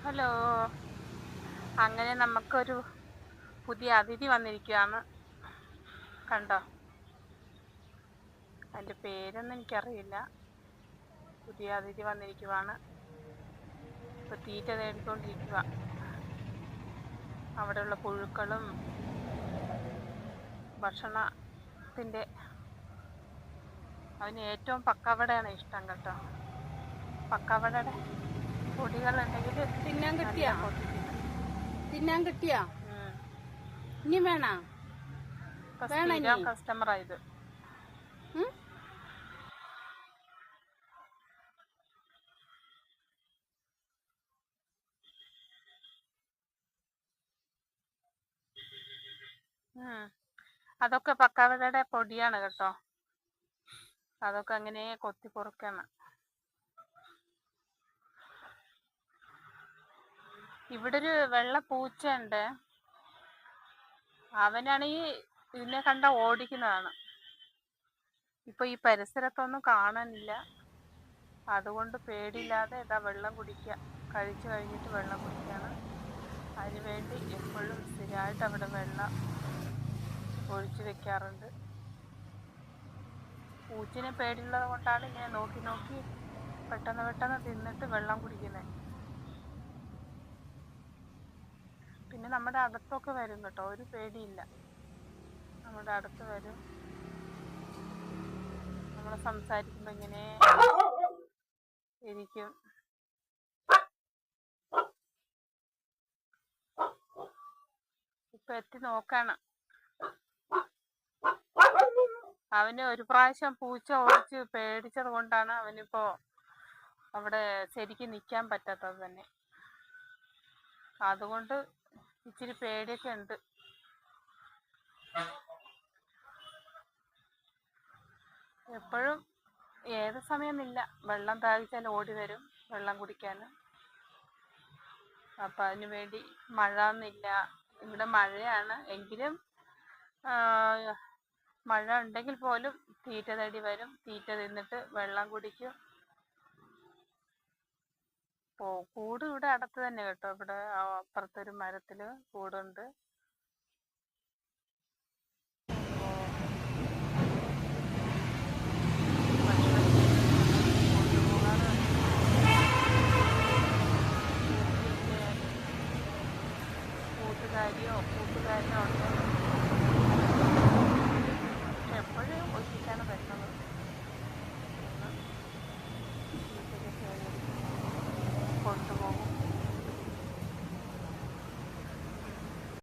Hello. അങ്ങനെ നമുക്കൊരു പുതിയ അതിഥി വന്നിരിക്കുകയാണ്. കണ്ടോ? അതിൻ്റെ പേരൊന്നും എനിക്കറിയില്ല. പുതിയ അതിഥി വന്നിരിക്കുവാണ്. ഇപ്പോൾ തീറ്റ തേടിക്കൊണ്ടിരിക്കുക. അവിടെയുള്ള പുഴുക്കളും ഭക്ഷണത്തിൻ്റെ അവന് ഏറ്റവും പക്കവടയാണ് ഇഷ്ടം കേട്ടോ. പക്കവടയുടെ പൊടികളുണ്ടെങ്കിൽ തിന്നാൻ കിട്ടിയാ ഇനി വേണോ? സ്ഥിരം കസ്റ്റമറായത്. അതൊക്കെ പക്കാവടയുടെ പൊടിയാണ് കേട്ടോ. അതൊക്കെ അങ്ങനെ കൊത്തി പൊറുക്കണം. ഇവിടെ ഒരു വെള്ള പൂച്ചയുണ്ട്. അവനാണെങ്കിൽ ഇതിനെ കണ്ട ഓടിക്കുന്നതാണ്. ഇപ്പൊ ഈ പരിസരത്തൊന്നും കാണാനില്ല. അതുകൊണ്ട് പേടിയില്ലാതെ ഇതാ വെള്ളം കുടിക്കുക. കഴിച്ചു കഴിഞ്ഞിട്ട് വെള്ളം കുടിക്കുകയാണ്. അതിനുവേണ്ടി എപ്പോഴും സ്ഥിരമായിട്ട് അവിടെ വെള്ളം ഒഴിച്ചു വെക്കാറുണ്ട്. പൂച്ചിനെ പേടിയുള്ളത് കൊണ്ടാണ് ഇങ്ങനെ നോക്കി നോക്കി പെട്ടെന്ന് തിന്നിട്ട് വെള്ളം കുടിക്കുന്നത്. പിന്നെ നമ്മുടെ അടുത്തൊക്കെ വരും കേട്ടോ. ഒരു പേടിയില്ല. നമ്മുടെ അടുത്ത് വരും. നമ്മൾ സംസാരിക്കുമ്പോൾ ഇങ്ങനെ ഇരിക്കും. ഇപ്പൊ എത്തി നോക്കാണ്. അവന് ഒരു പ്രാവശ്യം പൂച്ച ഓടിച്ച് പേടിച്ചത് കൊണ്ടാണ് അവനിപ്പോ അവിടെ ശരിക്കും നിൽക്കാൻ പറ്റാത്തത് തന്നെ. അതുകൊണ്ട് ഇച്ചിരി പേടിയൊക്കെ ഉണ്ട്. എപ്പോഴും ഏത് സമയമില്ല. വെള്ളം ദാഹിച്ചാൽ ഓടി വരും വെള്ളം കുടിക്കാൻ. അപ്പം അതിനു വേണ്ടി മഴ ഒന്നുമില്ല. ഇവിടെ മഴയാണ്. എങ്കിലും മഴ ഉണ്ടെങ്കിൽ പോലും തീറ്റ തേടി വരും. തീറ്റ തിന്നിട്ട് വെള്ളം കുടിക്കും. കൂട് ഇവിടെ അടുത്ത് തന്നെ കേട്ടോ. ഇവിടെ അപ്പുറത്തൊരു മരത്തിൽ കൂടുണ്ട്.